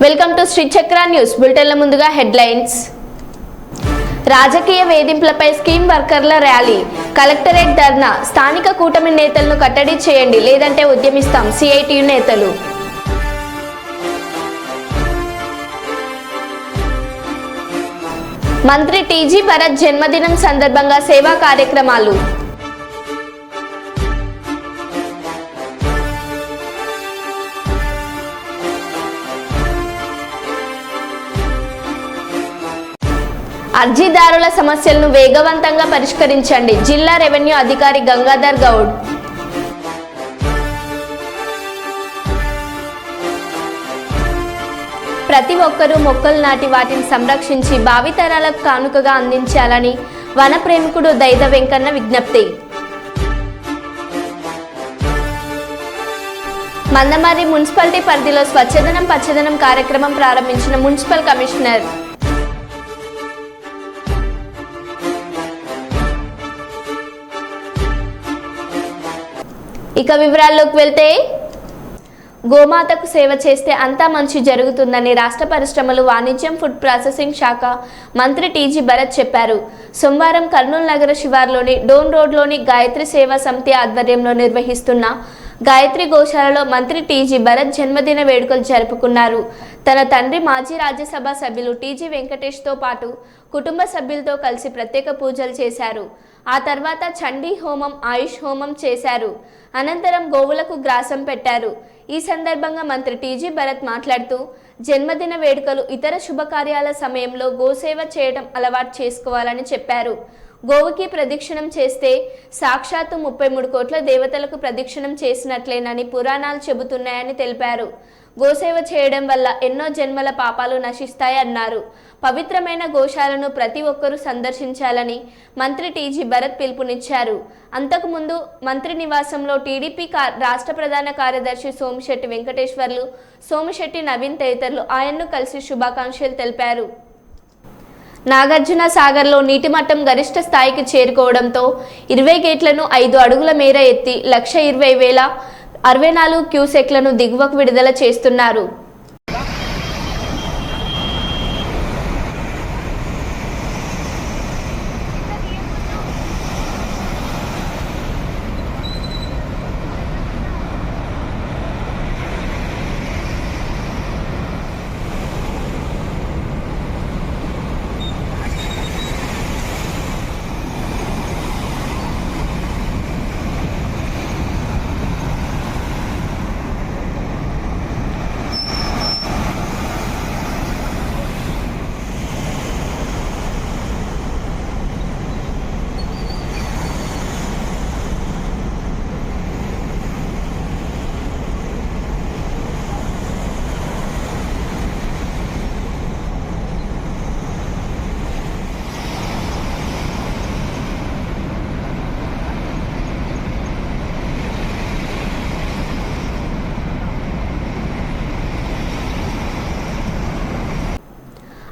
Welcome to Shri చక్ర news బులెటిన్ల ముందుగా headlines. రాజకీయ వేధింపులపై స్కీమ్ వర్కర్ల ర్యాలీ, కలెక్టరేట్ ధర్నా, స్థానిక కూటమి నేతలను కట్టడి చేయండి లేదంటే ఉద్యమిస్తాం సిఐటియు నేతలు. మంత్రి టీజీ భరత్ జన్మదినం సందర్భంగా సేవా కార్యక్రమాలు. అర్జీదారుల సమస్యలను వేగవంతంగా పరిష్కరించండి, జిల్లా రెవెన్యూ అధికారి గంగాధర్ గౌడ్. ప్రతి ఒక్కరూ మొక్కలు నాటి వాటిని సంరక్షించి భావితరాలకు కానుకగా అందించాలని వన ప్రేమికుడు దైద వెంకన్న విజ్ఞప్తి. మందమర్రి మున్సిపాలిటీ పరిధిలో స్వచ్ఛదనం పచ్చదనం కార్యక్రమం ప్రారంభించిన మున్సిపల్ కమిషనర్. ఇక వివరాల్లోకి వెళ్తే, గోమాతకు సేవ చేస్తే అంతా మంచి జరుగుతుందని రాష్ట్ర పరిశ్రమలు, వాణిజ్యం, ఫుడ్ ప్రాసెసింగ్ శాఖ మంత్రి టీజీ భరత్ చెప్పారు. సోమవారం కర్నూలు నగర శివార్లోని డోన్ రోడ్లోని గాయత్రి సేవా సమితి ఆధ్వర్యంలో నిర్వహిస్తున్న గాయత్రి గోశాలలో మంత్రి టీజీ భరత్ జన్మదిన వేడుకలు జరుపుకున్నారు. తన తండ్రి మాజీ రాజ్యసభ సభ్యులు టీజీ వెంకటేష్తో పాటు కుటుంబ సభ్యులతో కలిసి ప్రత్యేక పూజలు చేశారు. ఆ తర్వాత చండీ హోమం, ఆయుష్ హోమం చేశారు. అనంతరం గోవులకు గ్రాసం పెట్టారు. ఈ సందర్భంగా మంత్రి టీజీ భరత్ మాట్లాడుతూ, జన్మదిన వేడుకలు, ఇతర శుభకార్యాల సమయంలో గోసేవ చేయడం అలవాటు చేసుకోవాలని చెప్పారు. గోవుకి ప్రదక్షిణం చేస్తే సాక్షాత్తు 33 కోట్ల దేవతలకు ప్రదక్షిణం చేసినట్లేనని పురాణాలు చెబుతున్నాయని తెలిపారు. గోసేవ చేయడం వల్ల ఎన్నో జన్మల పాపాలు నశిస్తాయన్నారు. పవిత్రమైన గోశాలను ప్రతి ఒక్కరూ సందర్శించాలని మంత్రి టీజీ భరత్ పిలుపునిచ్చారు. అంతకుముందు మంత్రి నివాసంలో టీడీపీ రాష్ట్ర ప్రధాన కార్యదర్శి సోమిశెట్టి వెంకటేశ్వర్లు, సోమిశెట్టి నవీన్ తదితరులు ఆయన్ను కలిసి శుభాకాంక్షలు తెలిపారు. నాగార్జున సాగర్లో నీటి మట్టం గరిష్ట స్థాయికి చేరుకోవడంతో 20 గేట్లను 5 అడుగుల మేర ఎత్తి 1,20,064 క్యూసెక్లను దిగువకు విడుదల చేస్తున్నారు.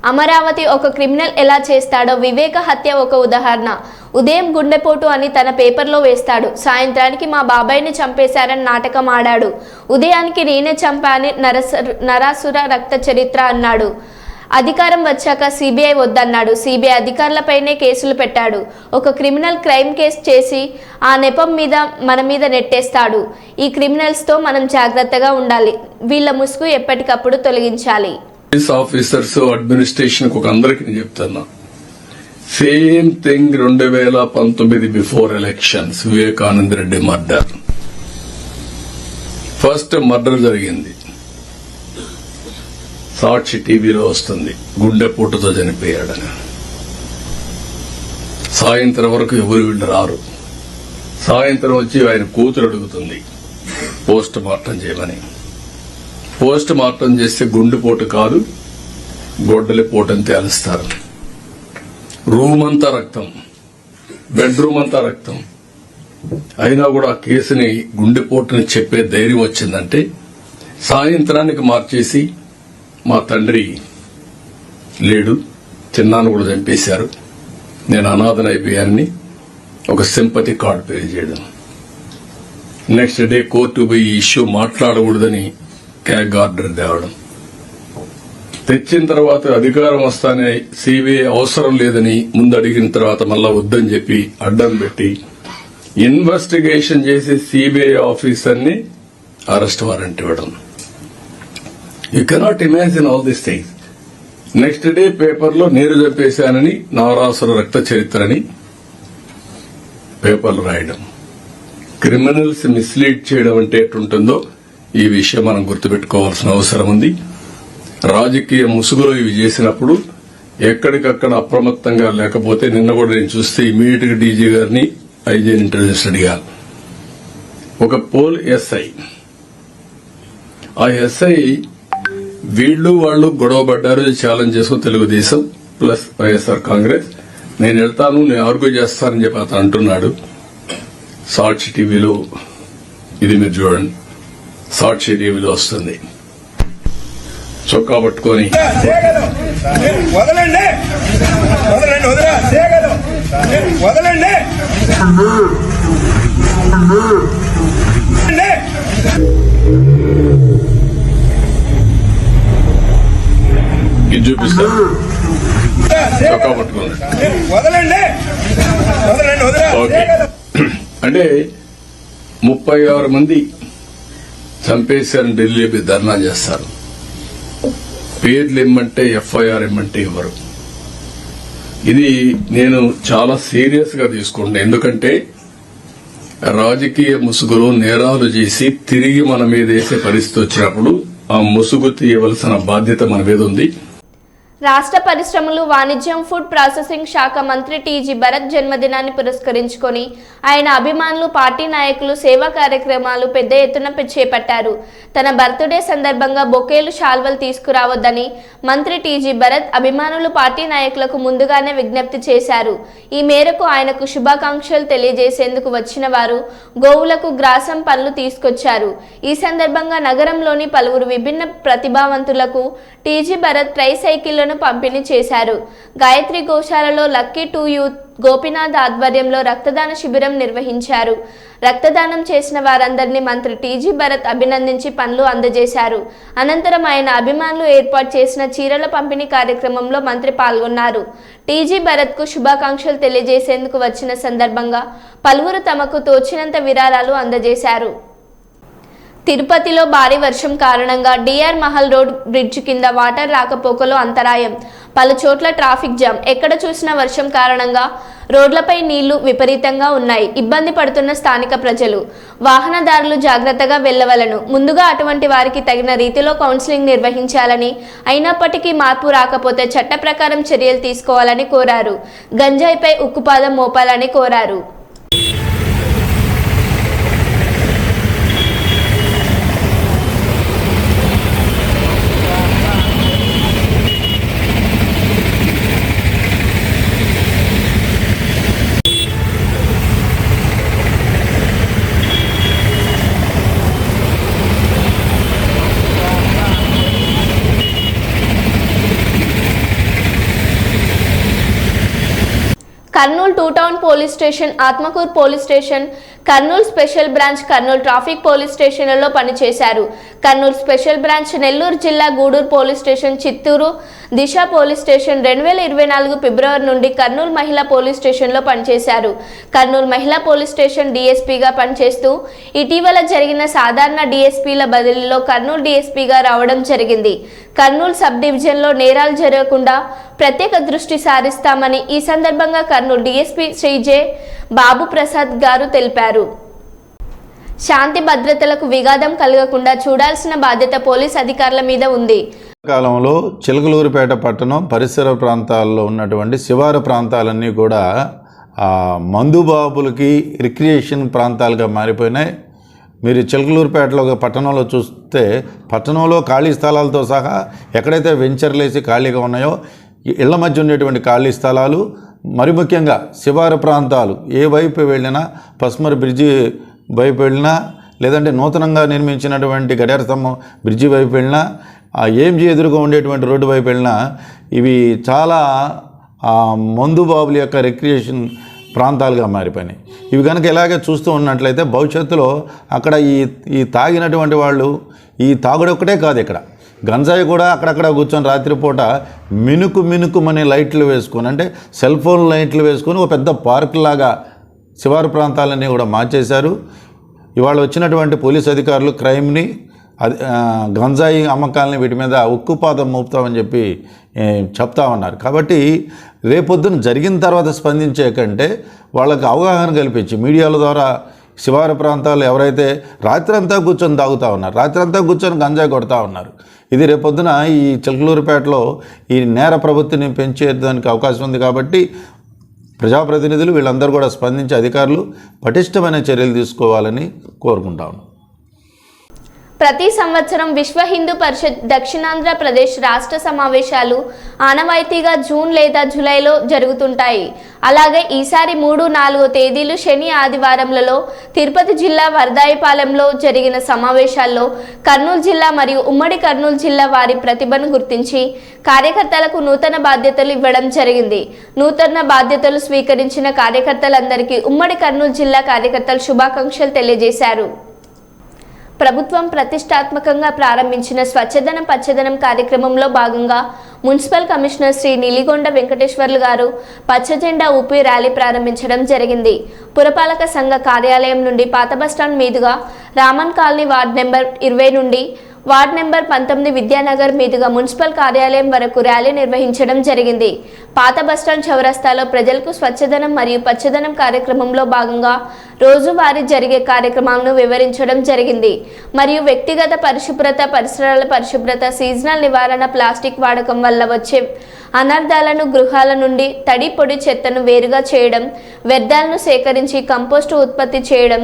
అమరావతి ఒక క్రిమినల్ ఎలా చేస్తాడో వివేక హత్య ఒక ఉదాహరణ. ఉదయం గుండెపోటు అని తన పేపర్లో వేస్తాడు. సాయంత్రానికి మా బాబాయిని చంపేశారని నాటకం ఆడాడు. ఉదయానికి నేనే చంపా అని నరాసుర రక్త చరిత్ర అన్నాడు. అధికారం వచ్చాక సిబిఐ వద్దన్నాడు. సిబిఐ అధికారులపైనే కేసులు పెట్టాడు. ఒక క్రిమినల్ క్రైమ్ కేసు చేసి ఆ నెపం మీద మన మీద నెట్టేస్తాడు. ఈ క్రిమినల్స్తో మనం జాగ్రత్తగా ఉండాలి. వీళ్ళ ముసుగు ఎప్పటికప్పుడు తొలగించాలి. ఆఫీసర్స్, అడ్మినిస్ట్రేషన్ ఒక అందరికి నేను చెప్తున్నా, same thing 2019 before elections Vivekananda Reddy murder. First murder జరిగింది, సాక్షి టీవీలో వస్తుంది, గుండెపోటుతో చనిపోయాడని. సాయంత్రం వరకు ఎవరు వీళ్ళు రారు. సాయంత్రం వచ్చి ఆయన కూతురు అడుగుతుంది పోస్ట్ మార్టం చేయమని. పోస్ట్ మార్టం చేస్తే గుండెపోటు కాదు, గొడ్డలిపోటు అని తేలుస్తారు. రూమ్ అంతా రక్తం, బెడ్రూమ్ అంతా రక్తం. అయినా కూడా ఆ కేసుని గుండెపోటుని చెప్పే ధైర్యం వచ్చిందంటే సాయంత్రానికి మార్చేసి మా తండ్రి లేడు, చిన్నాను కూడా చంపేశారు, నేను అనాథనైపోయానని ఒక సింపతి కార్డు పే చేయడం. నెక్స్ట్ డే కోర్టు పోయి ఇష్యూ మాట్లాడకూడదని క్యాగ్ ఆర్డర్ తేవడం. తెచ్చిన తర్వాత అధికారం వస్తానే సిబిఐ అవసరం లేదని ముందు అడిగిన తర్వాత మళ్ళా వద్దని చెప్పి అడ్డం పెట్టి ఇన్వెస్టిగేషన్ చేసి సిబిఐ ఆఫీసర్ని అరెస్ట్ వారెంట్ ఇవ్వడం. You cannot imagine all this things. Next day పేపర్లో నీరు చంపేశానని నవరాసుర రక్త చరిత్రని పేపర్లు రాయడం. క్రిమినల్స్ మిస్లీడ్ చేయడం అంటే ఎట్లుంటుందో ఈ విషయం మనం గుర్తుపెట్టుకోవాల్సిన అవసరం ఉంది. రాజకీయ ముసుగులో ఇవి చేసినప్పుడు ఎక్కడికక్కడ అప్రమత్తంగా లేకపోతే నిన్న కూడా నేను చూస్తే ఇమీడియట్ గా డీజీ గారిని ఐజీ ఇంటెలిజెన్స్ అడిగాను. ఒక పోల్ ఎస్ఐ, ఆ ఎస్ఐ వీళ్లు వాళ్ళు గొడవ పడ్డారు, ఛాలెంజ్ చేసుకుని తెలుగుదేశం ప్లస్ వైఎస్ఆర్ కాంగ్రెస్, నేను వెళ్తాను, నేను ఆర్గ్యూ చేస్తానని చెప్పి అతను అంటున్నాడు. సాక్షి టీవీలో ఇది మీరు చూడండి, సాక్షి టీవీలో వస్తుంది. చొక్కా పట్టుకొని వదలండి వదలండి వదలండి ఇది చూపిస్తా, చొక్కా పట్టుకోండి. వదలండి వదలండి ఓకే, అంటే 36 మంది చంపేశారని ఢిల్లీ ధర్నా చేస్తారు. పేర్లు ఇమ్మంటే ఎఫ్ఐఆర్ ఇమ్మంటే ఇవ్వరు. ఇది నేను చాలా సీరియస్ గా తీసుకుంటాను. ఎందుకంటే రాజకీయ ముసుగులో నేరాలు చేసి తిరిగి మన మీద వేసే పరిస్థితి వచ్చినప్పుడు ఆ ముసుగు తీయవలసిన బాధ్యత మన మీద ఉంది. రాష్ట్ర పరిశ్రమలు, వాణిజ్యం, ఫుడ్ ప్రాసెసింగ్ శాఖ మంత్రి టీజీ భరత్ జన్మదినాన్ని పురస్కరించుకొని ఆయన అభిమానులు, పార్టీ నాయకులు సేవా కార్యక్రమాలు పెద్ద ఎత్తున చేపట్టారు. తన బర్త్డే సందర్భంగా బొకేలు, శాల్వలు తీసుకురావద్దని మంత్రి టీజీ భరత్ అభిమానులు, పార్టీ నాయకులకు ముందుగానే విజ్ఞప్తి చేశారు. ఈ మేరకు ఆయనకు శుభాకాంక్షలు తెలియజేసేందుకు వచ్చిన వారు గోవులకు గ్రాసం, పళ్ళు తీసుకొచ్చారు. ఈ సందర్భంగా నగరంలోని పలువురు విభిన్న ప్రతిభావంతులకు టీజీ భరత్ ట్రై సైకిళ్లను పంపిణీ చేశారు. గాయత్రి గోశాలలో లక్కీ 2 యూత్ గోపినాథ్ ఆధ్వర్యంలో రక్తదాన శిబిరం నిర్వహించారు. రక్తదానం చేసిన వారందరినీ మంత్రి టీజీ భరత్ అభినందించి పండ్లు అందజేశారు. అనంతరం ఆయన అభిమానులు ఏర్పాటు చేసిన చీరల పంపిణీ కార్యక్రమంలో మంత్రి పాల్గొన్నారు. టీజీ భరత్ కు శుభాకాంక్షలు తెలియజేసేందుకు వచ్చిన సందర్భంగా పలువురు తమకు తోచినంత విరాళాలు అందజేశారు. తిరుపతిలో భారీ వర్షం కారణంగా డిఆర్ మహల్ రోడ్ బ్రిడ్జ్ కింద వాటర్ రాకపోకలో అంతరాయం. పలు చోట్ల ట్రాఫిక్ జామ్. ఎక్కడ చూసినా వర్షం కారణంగా రోడ్లపై నీళ్లు విపరీతంగా ఉన్నాయి. ఇబ్బంది పడుతున్న స్థానిక ప్రజలు, వాహనదారులు జాగ్రత్తగా వెళ్లవలను. ముందుగా అటువంటి వారికి తగిన రీతిలో కౌన్సిలింగ్ నిర్వహించాలని, అయినప్పటికీ మార్పు రాకపోతే చట్ట ప్రకారం చర్యలు తీసుకోవాలని కోరారు. గంజాయిపై ఉక్కుపాదం మోపాలని కోరారు. Kurnool 2 town police station, Atmakur police station, Kurnool special branch, Kurnool traffic police స్టేషన్లలో పనిచేశారు. కర్నూలు స్పెషల్ బ్రాంచ్, నెల్లూరు జిల్లా గూడూరు పోలీస్ స్టేషన్, చిత్తూరు దిశ పోలీస్ స్టేషన్ 2024 ఫిబ్రవరి నుండి కర్నూలు మహిళా పోలీస్ స్టేషన్లో పనిచేశారు. కర్నూలు మహిళా పోలీస్ స్టేషన్ డీఎస్పీగా పనిచేస్తూ ఇటీవల జరిగిన సాధారణ డీఎస్పీల బదిలీలో కర్నూలు డీఎస్పీగా రావడం జరిగింది. కర్నూలు సబ్ డివిజన్లో నేరాలు జరగకుండా ప్రత్యేక దృష్టి సారిస్తామని ఈ సందర్భంగా కర్నూలు డీఎస్పీ శ్రీ జె బాబు ప్రసాద్ గారు తెలిపారు. శాంతి భద్రతలకు విఘాతం కలగకుండా చూడాల్సిన బాధ్యత పోలీస్ అధికారుల మీద ఉంది. కాలంలో చిలకలూరిపేట పట్టణం పరిసర ప్రాంతాల్లో ఉన్నటువంటి శివారు ప్రాంతాలన్నీ కూడా మందుబాబులకి రిక్రియేషన్ ప్రాంతాలుగా మారిపోయినాయి. మీరు చిలకలూరిపేటలో పట్టణంలో చూస్తే పట్టణంలో ఖాళీ స్థలాలతో సహా ఎక్కడైతే వెంచర్లేసి ఖాళీగా ఉన్నాయో ఇళ్ల మధ్య ఉండేటువంటి ఖాళీ స్థలాలు, మరి ముఖ్యంగా శివారు ప్రాంతాలు ఏ వైపు వెళ్ళినా, పస్మర్ బ్రిడ్జి వైపు వెళ్ళినా, లేదంటే నూతనంగా నిర్మించినటువంటి గడియార స్తంభం బ్రిడ్జి వైపు వెళ్ళినా, ఏంజీ ఎదురుగా ఉండేటువంటి రోడ్డు వైపు వెళ్ళినా ఇవి చాలా మందుబాబుల యొక్క రిక్రియేషన్ ప్రాంతాలుగా మారిపోయినాయి. ఇవి కనుక ఇలాగే చూస్తూ ఉన్నట్లయితే భవిష్యత్తులో అక్కడ ఈ తాగినటువంటి వాళ్ళు, ఈ తాగుడు ఒక్కటే కాదు, ఇక్కడ గంజాయి కూడా అక్కడక్కడ కూర్చొని రాత్రిపూట మినుకుమని లైట్లు వేసుకొని, అంటే సెల్ ఫోన్ లైట్లు వేసుకొని ఒక పెద్ద పార్క్ లాగా శివారు ప్రాంతాలన్నీ కూడా మార్చేశారు. ఇవాళ వచ్చినటువంటి పోలీస్ అధికారులు క్రైమ్ని, గంజాయి అమ్మకాలని వీటి మీద ఉక్కుపాదం మోపుతామని చెప్పి చెప్తా ఉన్నారు. కాబట్టి రేపొద్దున జరిగిన తర్వాత స్పందించే కంటే వాళ్ళకి అవగాహన కల్పించి మీడియాల ద్వారా శివారు ప్రాంతాలు ఎవరైతే రాత్రంతా కూర్చొని తాగుతూ ఉన్నారు, రాత్రంతా కూర్చొని గంజాయి కొడతా ఉన్నారు, ఇది రేపొద్దున ఈ చిలకలూరుపేటలో ఈ నేర ప్రవృత్తిని పెంచేదానికి అవకాశం ఉంది. కాబట్టి ప్రజాప్రతినిధులు వీళ్ళందరూ కూడా స్పందించి అధికారులు పటిష్టమైన చర్యలు తీసుకోవాలని కోరుకుంటా ఉన్నాం. ప్రతి సంవత్సరం విశ్వ హిందూ పరిషత్ దక్షిణాంధ్రప్రదేశ్ రాష్ట్ర సమావేశాలు ఆనవాయితీగా జూన్ లేదా జూలైలో జరుగుతుంటాయి. అలాగే ఈసారి 3-4 తేదీలు శని ఆదివారంలలో తిరుపతి జిల్లా వరదాయపాలెంలో జరిగిన సమావేశాల్లో కర్నూలు జిల్లా మరియు ఉమ్మడి కర్నూలు జిల్లా వారి ప్రతిభను గుర్తించి కార్యకర్తలకు నూతన బాధ్యతలు ఇవ్వడం జరిగింది. నూతన బాధ్యతలు స్వీకరించిన కార్యకర్తలందరికీ ఉమ్మడి కర్నూలు జిల్లా కార్యకర్తలు శుభాకాంక్షలు తెలియజేశారు. ప్రభుత్వం ప్రతిష్టాత్మకంగా ప్రారంభించిన స్వచ్ఛదనం పచ్చదనం కార్యక్రమంలో భాగంగా మున్సిపల్ కమిషనర్ శ్రీ నీలిగొండ వెంకటేశ్వర్లు గారు పచ్చ జెండా ఊపి ర్యాలీ ప్రారంభించడం జరిగింది. పురపాలక సంఘ కార్యాలయం నుండి పాత బస్టాండ్ మీదుగా రామన్ కాలనీ వార్డ్ నెంబర్ 20 నుండి వార్డ్ నెంబర్ 19 విద్యానగర్ మీదుగా మున్సిపల్ కార్యాలయం వరకు ర్యాలీ నిర్వహించడం జరిగింది. పాత బస్టాండ్ చౌరస్తాలో ప్రజలకు స్వచ్ఛదనం మరియు పచ్చదనం కార్యక్రమంలో భాగంగా రోజువారీ జరిగే కార్యక్రమాలను వివరించడం జరిగింది. మరియు వ్యక్తిగత పరిశుభ్రత, పరిసరాల పరిశుభ్రత, సీజనల్ నివారణ, ప్లాస్టిక్ వాడకం వల్ల వచ్చే అనర్థాలను, గృహాల నుండి తడి పొడి చెత్తను వేరుగా చేయడం, వ్యర్థాలను సేకరించి కంపోస్టు ఉత్పత్తి చేయడం,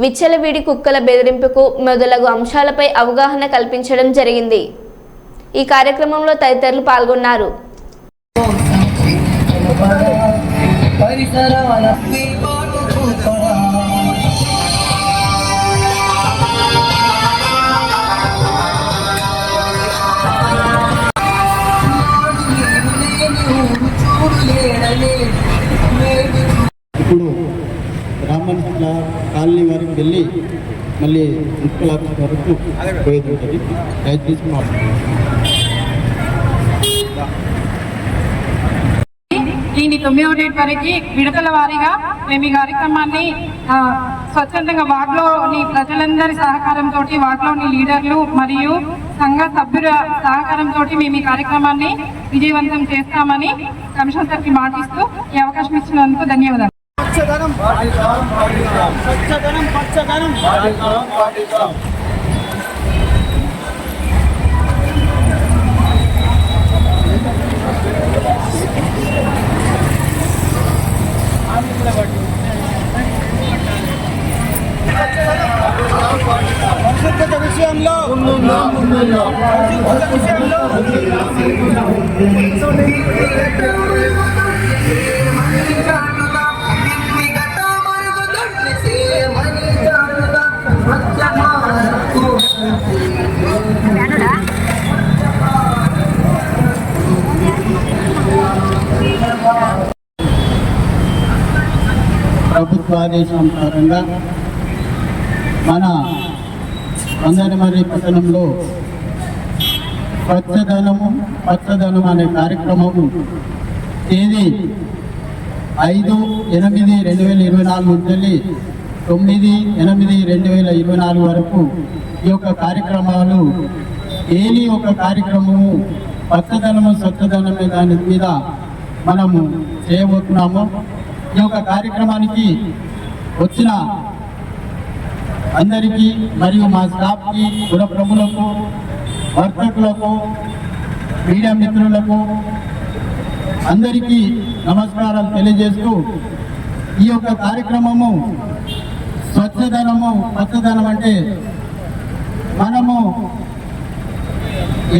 విచ్చలవిడి కుక్కల బెదిరింపుకు మొదలగు అంశాలపై అవగాహన కల్పించడం జరిగింది. ఈ కార్యక్రమంలో తదితరులు పాల్గొన్నారు. ఇప్పుడు రామన్ కాలనీ వరకు వెళ్ళి మళ్ళీ మున్సిపల్ ఆఫీస్ వరకు పోయేది ఉంటుంది. దయచేసి దీని 9వ డేట్ వరకు విడతల వారీగా మేము ఈ కార్యక్రమాన్ని స్వచ్ఛందంగా వార్డులోని ప్రజలందరి సహకారంతో, వార్డులోని లీడర్లు మరియు సంఘ సభ్యుల సహకారంతో మేము ఈ కార్యక్రమాన్ని విజయవంతం చేస్తామని కమిషనర్ సార్కి మాటిస్తూ ఈ అవకాశం ఇచ్చినందుకు ధన్యవాదాలు. విషయంలో ప్రభుత్వ ఆదేశానుసారంగా మన వందనమర్రి పట్టణంలో పచ్చదనం అనే కార్యక్రమము తేదీ 5/8/2024 నుంచి 9/8/2024 వరకు ఈ యొక్క కార్యక్రమాలు డైలీ ఒక కార్యక్రమము పచ్చదనము స్వచ్ఛదనమే దాని మీద మనము చేయబోతున్నాము. ఈ యొక్క కార్యక్రమానికి వచ్చిన అందరికీ మరియు మా స్టాఫ్కి, పుర ప్రములకు, వర్తకులకు, మీడియా మిత్రులకు అందరికీ నమస్కారాలు తెలియజేస్తూ ఈ యొక్క కార్యక్రమము స్వచ్ఛదనము పచ్చదనం అంటే మనము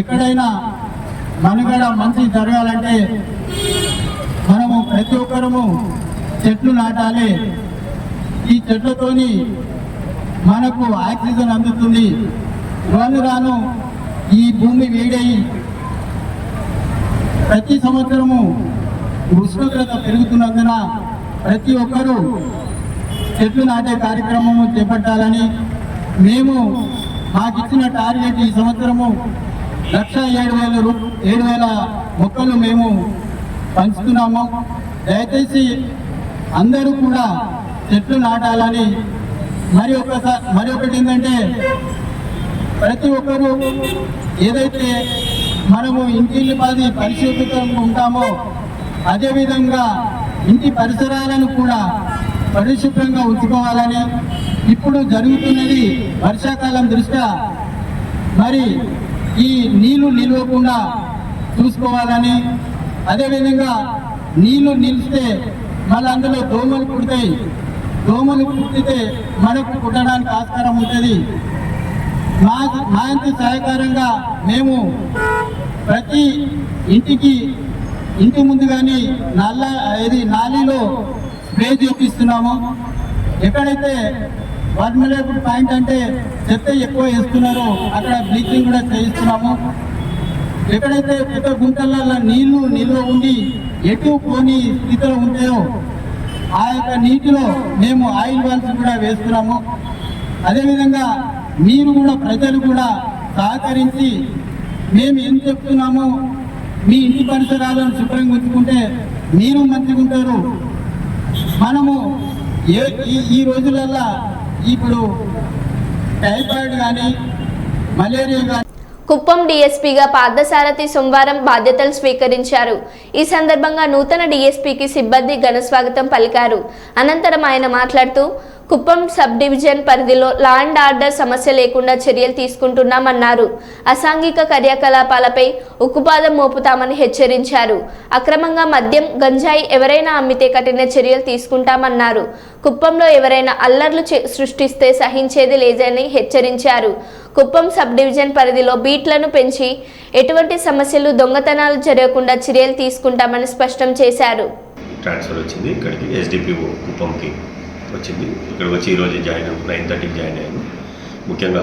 ఎక్కడైనా మనుగడ మంచి జరగాలంటే మనము ప్రతి ఒక్కరము చెట్లు నాటాలి. ఈ చెట్లతోని మనకు ఆక్సిజన్ అందుతుంది. రాను ఈ భూమి వేడయి ప్రతి సంవత్సరము ఉష్ణోగ్రత పెరుగుతున్నందున ప్రతి ఒక్కరూ చెట్లు నాటే కార్యక్రమము చేపట్టాలని మేము మాకిచ్చిన టార్గెట్ ఈ సంవత్సరము 1,07,000 మొక్కలు మేము పంచుతున్నాము. దయచేసి అందరూ కూడా చెట్లు నాటాలని. మరొకటి ఏంటంటే ప్రతి ఒక్కరూ ఏదైతే మనము ఇంటిల్లి పాది పరిశుభ్రంగా ఉంటామో అదేవిధంగా ఇంటి పరిసరాలను కూడా పరిశుభ్రంగా ఉంచుకోవాలని. ఇప్పుడు జరుగుతున్నది వర్షాకాలం దృష్ట్యా మరి ఈ నీళ్లు నిలవకుండా చూసుకోవాలని. అదేవిధంగా నీళ్లు నిలిస్తే మళ్ళీ అందులో దోమలు పుడతాయి. దోమలు పుట్టితే మనకు పుట్టడానికి ఆస్కారం ఉంటుంది. మా ఇంటి సహకారంగా మేము ప్రతి ఇంటి ముందు కానీ నాలీలో స్ప్రే చేపిస్తున్నాము. ఎక్కడైతే వర్మిలేబుల్ పాయింట్ అంటే చెత్త ఎక్కువ వేస్తున్నారో అక్కడ బ్లీచింగ్ కూడా చేయిస్తున్నాము. ఎక్కడైతే పెద్ద గుంటలలో నీళ్లు నిల్వ ఉండి ఎటు పోని స్థితిలో ఉంటాయో ఆ యొక్క నీటిలో మేము ఆయిల్ వాల్స్ కూడా వేస్తున్నాము. అదేవిధంగా మీరు కూడా ప్రజలు కూడా సహకరించి మేము ఏం చెప్తున్నామో మీ ఇంటి పరిసరాలను శుభ్రంగా ఉంచుకుంటే మీరు మంచిగా ఉంటారు. మనము ఈ రోజులల్లో ఇప్పుడు టైఫాయిడ్ కానీ మలేరియా కానీ. కుప్పం డీఎస్పీగా పార్థసారథి సోమవారం బాధ్యతలు స్వీకరించారు. ఈ సందర్భంగా నూతన డీఎస్పీకి సిబ్బంది ఘన స్వాగతం పలికారు. అనంతరం ఆయన మాట్లాడుతూ కుప్పం సబ్ డివిజన్ పరిధిలో లా అండ్ ఆర్డర్ సమస్య లేకుండా చర్యలు తీసుకుంటున్నామన్నారు. అసాంఘిక కార్యకలాపాలపై ఉక్కుపాదం మోపుతామని హెచ్చరించారు. అక్రమంగా మద్యం, గంజాయి ఎవరైనా అమ్మితే కఠిన చర్యలు తీసుకుంటామన్నారు. కుప్పంలో ఎవరైనా అల్లర్లు సృష్టిస్తే సహించేది లేదని హెచ్చరించారు. కుప్పం సబ్ డివిజన్ పరిధిలో బీట్లను పెంచి ఎటువంటి సమస్యలు, దొంగతనాలు జరగకుండా చర్యలు తీసుకుంటామని స్పష్టం చేశారు. ట్రాన్స్ఫర్ వచ్చింది ఇక్కడికి, ఎస్డిపిఓ కుప్పంకి వచ్చింది. ఇక్కడికి వచ్చి ఈరోజు 9:30కి జాయిన్ అయ్యాను. ముఖ్యంగా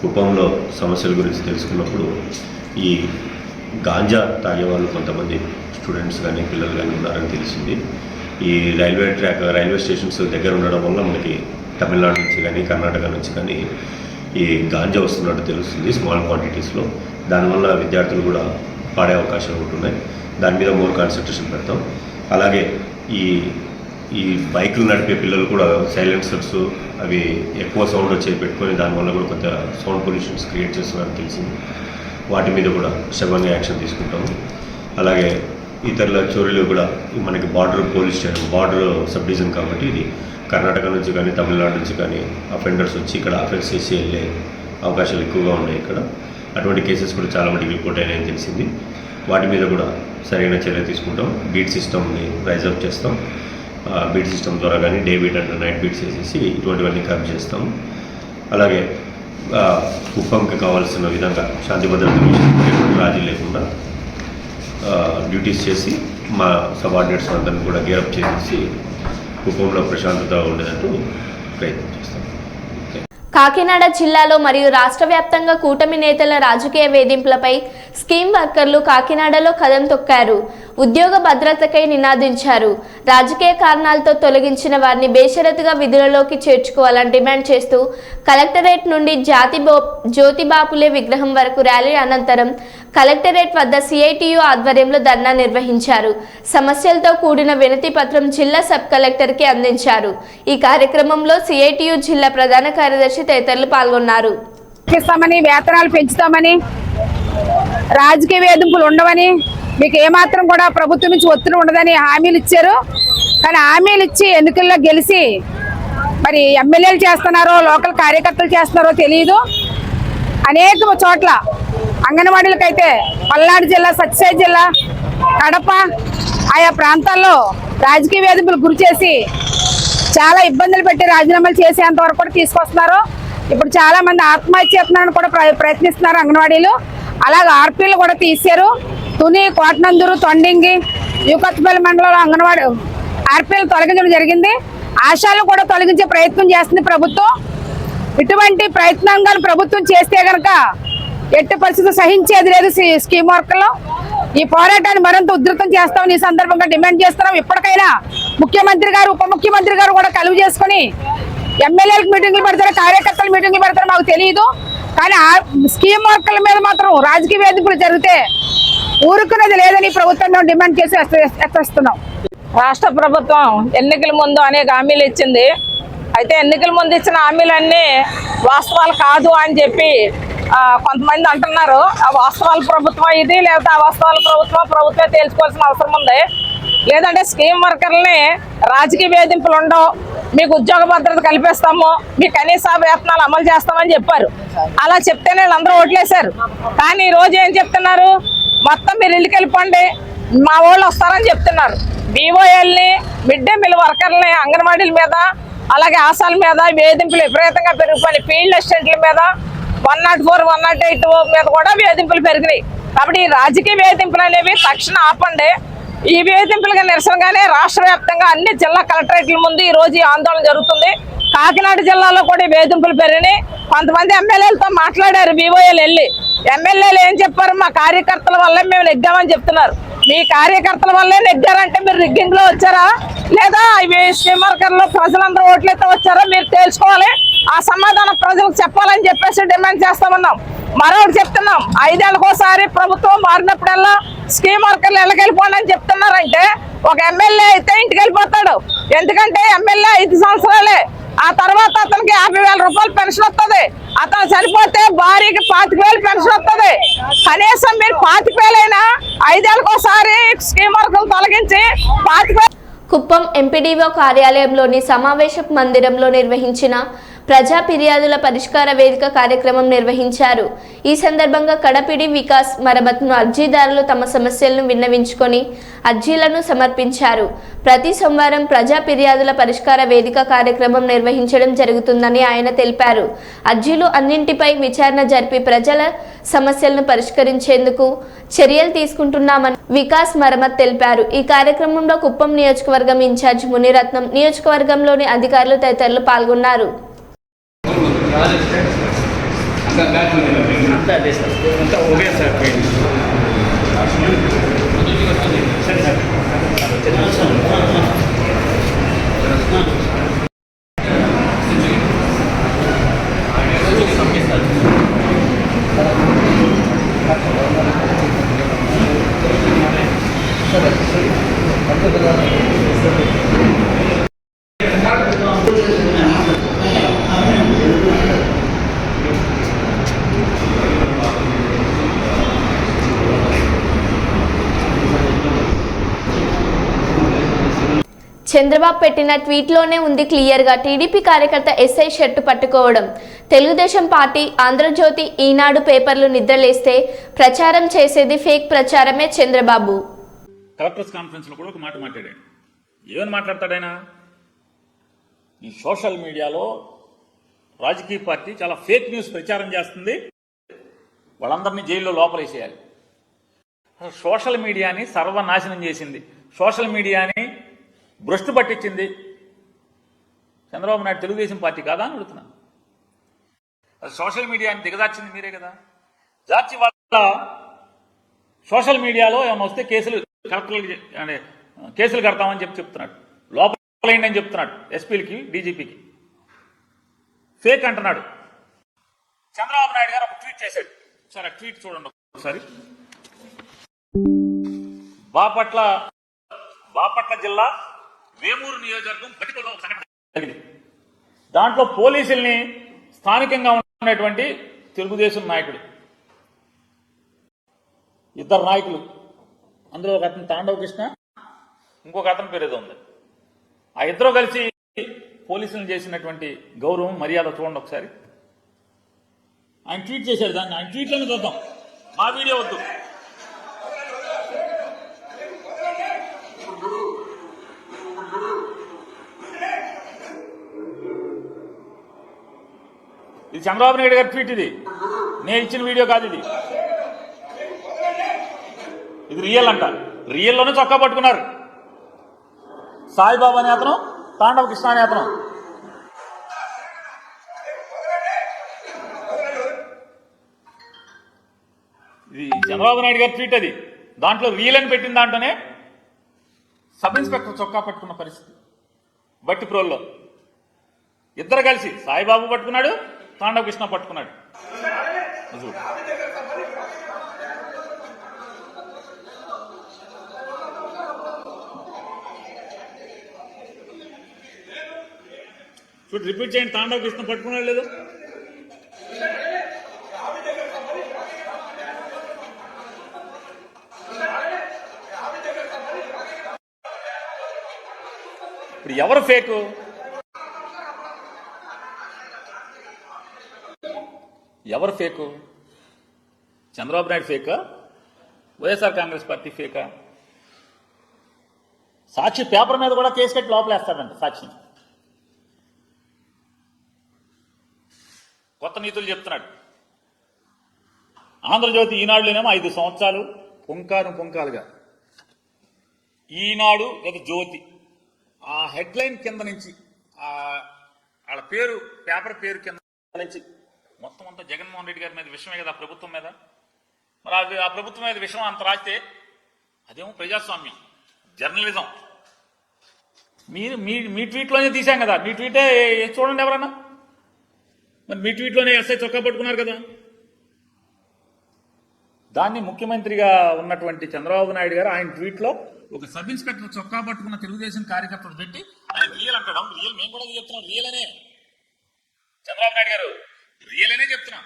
కుప్పంలో సమస్యల గురించి తెలుసుకున్నప్పుడు ఈ గాంజా తాగే వాళ్ళు కొంతమంది స్టూడెంట్స్ కానీ పిల్లలు కానీ ఉన్నారని తెలిసింది. ఈ రైల్వే స్టేషన్స్ దగ్గర ఉండడం వల్ల మనకి తమిళనాడు నుంచి కానీ కర్ణాటక నుంచి కానీ ఈ గాంజా వస్తున్నట్టు తెలుస్తుంది స్మాల్ క్వాంటిటీస్లో. దానివల్ల విద్యార్థులు కూడా పాడే అవకాశాలు ఉంటున్నాయి. దాని మీద మోర్ కాన్సన్ట్రేషన్ పెడతాం. అలాగే ఈ బైకులు నడిపే పిల్లలు కూడా సైలెన్సర్స్ అవి ఎక్కువ సౌండ్ వచ్చే పెట్టుకొని దానివల్ల కూడా కొంత సౌండ్ పొల్యూషన్స్ క్రియేట్ చేస్తున్నారని తెలిసింది. వాటి మీద కూడా శబంగా యాక్షన్ తీసుకుంటాము. అలాగే ఇతరుల చోరీలు కూడా మనకి బార్డర్ సబ్ డివిజన్ కాబట్టి ఇది కర్ణాటక నుంచి కానీ తమిళనాడు నుంచి కానీ అఫెండర్స్ వచ్చి ఇక్కడ అఫెన్స్ చేసి వెళ్ళే అవకాశాలు ఎక్కువగా ఉన్నాయి. ఇక్కడ అటువంటి కేసెస్ కూడా చాలా మటుకు రిపోర్ట్ అయినాయని తెలిసింది. వాటి మీద కూడా సరైన చర్య తీసుకుంటాం. బీట్ సిస్టమ్ని రైజ్ అప్ చేస్తాం. బీట్ సిస్టమ్ ద్వారా కానీ day beat and night beats వేసేసి ఇటువంటివన్నీ కరెక్ట్ చేస్తాం. అలాగే కుప్పంకి కావాల్సిన విధంగా శాంతి భద్రతలు రాజీ లేకుండా డ్యూటీస్ చేసి మా సబార్డినేట్స్ అందరినీ కూడా గేరప్ చేసి కుప్పంలో ప్రశాంతత ఉండేటట్టు ప్రయత్నం చేస్తాం. కాకినాడ జిల్లాలో మరియు రాష్ట్ర వ్యాప్తంగా కూటమి నేతల రాజకీయ వేధింపులపై స్కీమ్ వర్కర్లు కాకినాడలో కదం తొక్కారు. ఉద్యోగ భద్రతకై నినాదించారు. రాజకీయ కారణాలతో తొలగించిన వారిని బేషరతుగా విధులలోకి చేర్చుకోవాలని డిమాండ్ చేస్తూ కలెక్టరేట్ నుండి జ్యోతిబాపులే విగ్రహం వరకు ర్యాలీ అనంతరం కలెక్టరేట్ వద్ద సిఐటియు ఆధ్వర్యంలో ధర్నా నిర్వహించారు. సమస్యలతో కూడిన వినతి పత్రం జిల్లా సబ్ కలెక్టర్కి అందించారు. ఈ కార్యక్రమంలో సిఐటియు జిల్లా ప్రధాన కార్యదర్శి తదితరులు పాల్గొన్నారు. వేతనాలు పెంచుతామని, రాజకీయ వేధింపులు ఉండవని, మీకు ఏమాత్రం కూడా ప్రభుత్వం నుంచి ఒత్తిడి ఉండదని హామీలు ఇచ్చారు. కానీ హామీలు ఇచ్చి ఎన్నికల్లో గెలిచి మరి ఎమ్మెల్యేలు చేస్తున్నారో లోకల్ కార్యకర్తలు చేస్తున్నారో తెలియదు. అనేక చోట్ల అంగన్వాడీలకైతే పల్నాడు జిల్లా, సత్యసాయి జిల్లా, కడప ఆయా ప్రాంతాల్లో రాజకీయ వేధింపులు గురి చేసి చాలా ఇబ్బందులు పెట్టి రాజీనామాలు చేసేంత వరకు కూడా తీసుకొస్తున్నారు. ఇప్పుడు చాలా మంది ఆత్మహత్య చేస్తున్నారని కూడా ప్రయత్నిస్తున్నారు అంగన్వాడీలు. అలాగే ఆర్పీలు కూడా తీశారు. తుని, కోటనందూరు, తొండింగి, యూకత్పల్లి మండలంలో అంగన్వాడీ ఆర్పీలు తొలగించడం జరిగింది. ఆశాలను కూడా తొలగించే ప్రయత్నం చేస్తుంది ప్రభుత్వం. ఇటువంటి ప్రయత్నంగా ప్రభుత్వం చేస్తే కనుక ఎట్టి పరిస్థితులు సహించేది లేదు. స్కీమ్ వర్క్లో ఈ పోరాటాన్ని మరింత ఉధృతం చేస్తామని ఈ సందర్భంగా డిమాండ్ చేస్తున్నాం. ఇప్పటికైనా ముఖ్యమంత్రి గారు, ఉప ముఖ్యమంత్రి గారు కూడా కలువ చేసుకుని ఎమ్మెల్యేలకు మీటింగ్లు పెడతారు, కార్యకర్తలు మీటింగ్లు పెడతారు మాకు తెలియదు. కానీ ఆ స్కీమ్ వర్కర్ల మీద మాత్రం రాజకీయ వేధింపులు జరిగితే ఊరుకునేది లేదని ప్రభుత్వం మేము డిమాండ్ చేసి హెచ్చరిస్తున్నాం. రాష్ట్ర ప్రభుత్వం ఎన్నికల ముందు అనేక హామీలు ఇచ్చింది. అయితే ఎన్నికల ముందు ఇచ్చిన హామీలన్నీ వాస్తవాలు కాదు అని చెప్పి కొంతమంది అంటున్నారు. ఆ వాస్తవాల ప్రభుత్వం ఇది, లేకపోతే ఆ వాస్తవాల ప్రభుత్వమే తేల్చుకోవాల్సిన అవసరం ఉంది. లేదంటే స్కీమ్ వర్కర్లని రాజకీయ వేధింపులు ఉండవు, మీకు ఉద్యోగ భద్రత కల్పిస్తాము, మీ కనీస వేతనాలు అమలు చేస్తామని చెప్పారు. అలా చెప్తేనే వీళ్ళందరూ ఓట్లేశారు. కానీ ఈ రోజు ఏం చెప్తున్నారు, మొత్తం మీరు ఇళ్ళకి వెళ్ళిపోండి, మా వాళ్ళు వస్తారని చెప్తున్నారు. BOLని, మిడ్ డే మీల్ వర్కర్లని, అంగన్వాడీల మీద, అలాగే ఆశాల మీద వేధింపులు విపరీతంగా పెరిగిపోయినాయి. ఫీల్డ్ అసిస్టెంట్ల మీద 104, 108 మీద కూడా వేధింపులు పెరిగినాయి. కాబట్టి ఈ రాజకీయ వేధింపులు అనేవి తక్షణం ఆపండి. ఈ వేధింపులుగా నిరసనగానే రాష్ట్ర వ్యాప్తంగా అన్ని జిల్లా కలెక్టరేట్ల ముందు ఈ రోజు ఆందోళన జరుగుతుంది. కాకినాడ జిల్లాలో కూడా వేధింపులు పెరిగినాయి. కొంతమంది ఎమ్మెల్యేలతో మాట్లాడారు BOL వెళ్ళి. ఎమ్మెల్యేలు ఏం చెప్పారు, మా కార్యకర్తల వల్లే మేము నెగ్గామని చెప్తున్నారు. మీ కార్యకర్తల వల్లే నెగ్గారంటే మీరు రిగ్గింగ్ లో వచ్చారా, లేదా స్కీమ్ వర్కర్లు ప్రజలందరూ ఓట్లయితే వచ్చారా మీరు తేల్చుకోవాలి. ఆ సమాధానం ప్రజలకు చెప్పాలని చెప్పేసి డిమాండ్ చేస్తామన్నాం. మరొకటి చెప్తున్నాం, 5 ఏళ్ళకోసారి ప్రభుత్వం మారినప్పుడల్లా స్కీమ్ వర్కర్లు ఎళ్ళకెళ్ళిపోండి అని చెప్తున్నారంటే ఒక ఎమ్మెల్యే అయితే ఇంటికి వెళ్ళిపోతాడు. ఎందుకంటే ఎమ్మెల్యే 5 సంవత్సరాలే, ఆ తర్వాత అతనికి 50,000 రూపాయలు పెన్షన్ వస్తుంది. అతను చనిపోతే భార్యకి 25,000 పెన్షన్ వస్తుంది. కనీసం మీరు 25,000 5 ఏళ్ళకోసారి స్కీమ్ వర్కర్లు తొలగించి 25,000. కుప్పం ఎంపీడీఓ కార్యాలయంలోని సమావేశ మందిరంలో నిర్వహించిన ప్రజా ఫిర్యాదుల పరిష్కార వేదిక కార్యక్రమం నిర్వహించారు. ఈ సందర్భంగా కడపిడి వికాస్ మరమ్మతును అర్జీదారులు తమ సమస్యలను విన్నవించుకొని అర్జీలను సమర్పించారు. ప్రతి సోమవారం ప్రజా ఫిర్యాదుల పరిష్కార వేదిక కార్యక్రమం నిర్వహించడం జరుగుతుందని ఆయన తెలిపారు. అర్జీలు అన్నింటిపై విచారణ జరిపి ప్రజల సమస్యలను పరిష్కరించేందుకు చర్యలు తీసుకుంటున్నామని వికాస్ మరమ్మత్ తెలిపారు. ఈ కార్యక్రమంలో కుప్పం నియోజకవర్గం ఇన్ఛార్జ్ మునిరత్నం, నియోజకవర్గంలోని అధికారులు తదితరులు పాల్గొన్నారు. చంద్రబాబు పెట్టిన ట్వీట్లోనే ఉంది క్లియర్గా. టీడీపీ కార్యకర్త SI షర్టు పట్టుకోవడం. తెలుగుదేశం పార్టీ, ఆంధ్రజ్యోతి, ఈనాడు పేపర్లు నిద్రలేస్తే ప్రచారం చేసేది ఫేక్ ప్రచారమే చంద్రబాబు. కలెక్టర్స్ కాన్ఫరెన్స్లో కూడా ఒక మాట మాట్లాడాడు. ఏమని మాట్లాడతాడైనా, ఈ సోషల్ మీడియాలో రాజకీయ పార్టీ చాలా ఫేక్ న్యూస్ ప్రచారం చేస్తుంది, వాళ్ళందరినీ జైల్లో లోపలేసేయాలి. సోషల్ మీడియాని సర్వనాశనం చేసింది, సోషల్ మీడియాని భ్రష్టు పట్టించింది చంద్రబాబు నాయుడు తెలుగుదేశం పార్టీ కాదా అని అడుగుతున్నాను. సోషల్ మీడియాని దిగదార్చింది మీరే కదా. జార్చి వాళ్ళ సోషల్ మీడియాలో ఏమైనా వస్తే కేసులు కలెక్టర్లకి అంటే కేసులు కడతామని చెప్తున్నాడు, లోపలేండి అని చెప్తున్నాడు ఎస్పీలకి, డీజీపీకి. ఫేక్ అంటున్నాడు. చంద్రబాబు నాయుడు గారు ఒక ట్వీట్ చేశాడు, ఒకసారి ఆ ట్వీట్ చూడండి ఒకసారి. బాపట్ల జిల్లా వేమూరు నియోజకవర్గం బతికలో జరిగింది. దాంట్లో పోలీసుల్ని స్థానికంగా ఉన్నటువంటి తెలుగుదేశం నాయకుడు, 2 నాయకులు, అందులో ఒక అతను తాండవ కృష్ణ, ఇంకొక అతని పేరు ఏదో ఉంది. ఆ 2 కలిసి పోలీసులను చేసినటువంటి గౌరవం, మర్యాద చూడండి ఒకసారి. ఆయన ట్వీట్ చేశాడు, దాన్ని ఆయన ట్వీట్లను చూద్దాం, మా వీడియో వద్దు. ఇది చంద్రబాబు నాయుడు గారి ట్వీట్, ఇది నేను ఇచ్చిన వీడియో కాదు, ఇది రియల్ అంట. రియల్లోనే చొక్కా పట్టుకున్నారు సాయిబాబా అనే అతను, తాండవ కృష్ణ అనే అతను. ఇది చంద్రబాబు నాయుడు గారి ట్వీట్, అది దాంట్లో రియల్ అని పెట్టిన దాంట్లోనే సబ్ ఇన్స్పెక్టర్ చొక్కా పట్టుకున్న పరిస్థితి బట్టిప్రోల్లో. 2 కలిసి సాయిబాబు పట్టుకున్నాడు, తాండవ కృష్ణ పట్టుకున్నాడు. అసలు చూడు, రిపీట్ చేయండి. తాండవ కృష్ణ పట్టుకున్నాడు లేదు? ఇప్పుడు ఎవరు ఫేకు? ఎవరు ఫేకు? చంద్రబాబు నాయుడు ఫేకా? వైఎస్ఆర్ కాంగ్రెస్ పార్టీ ఫేకా? సాక్షి పేపర్ మీద కూడా కేసు కట్టి లోపలేస్తాడంట సాక్షిని. కొత్త నీతులు చెప్తున్నాడు. ఆంధ్రజ్యోతి ఈనాడులోనేమో 5 సంవత్సరాలు పుంకాలుగా, ఈనాడు లేదా జ్యోతి ఆ హెడ్లైన్ కింద నుంచి వాళ్ళ పేరు, పేపర్ పేరు కింద నుంచి మొత్తం అంతా జగన్మోహన్ రెడ్డి గారి మీద విషయమే కదా, ప్రభుత్వం మీద. మరి ఆ ప్రభుత్వం మీద విషయం అంత రాస్తే అదేమో ప్రజాస్వామ్యం, జర్నలిజం. మీ ట్వీట్లోనే తీసాం కదా, మీ ట్వీటే చూడండి ఎవరన్నా. మరి మీ ట్వీట్లోనే ఎస్ఐ చొక్కా పట్టుకున్నారు కదా. దాన్ని ముఖ్యమంత్రిగా ఉన్నటువంటి చంద్రబాబు నాయుడు గారు ఆయన ట్వీట్లో ఒక సబ్ ఇన్స్పెక్టర్ చొక్కా పట్టుకున్న తెలుగుదేశం కార్యకర్తలు పెట్టి ఆయన రియల్ అంటాడు. రియల్ మేము కూడా చెప్తున్నాం, రియల్ అనే. చంద్రబాబు నాయుడు గారు రియల్ అనే చెప్తున్నాం.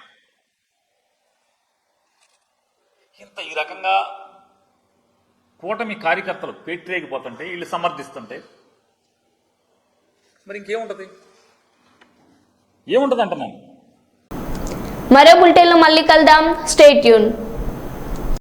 ఇంత ఈ రకంగా కూటమి కార్యకర్తలు పెట్టిరేగిపోతుంటే, వీళ్ళు సమర్థిస్తుంటే మరి ఇంకేముంటది? ఏముంటది అంటున్నాను. మరో బులెటిన్లో మళ్ళీ కలుద్దాం. Stay tune.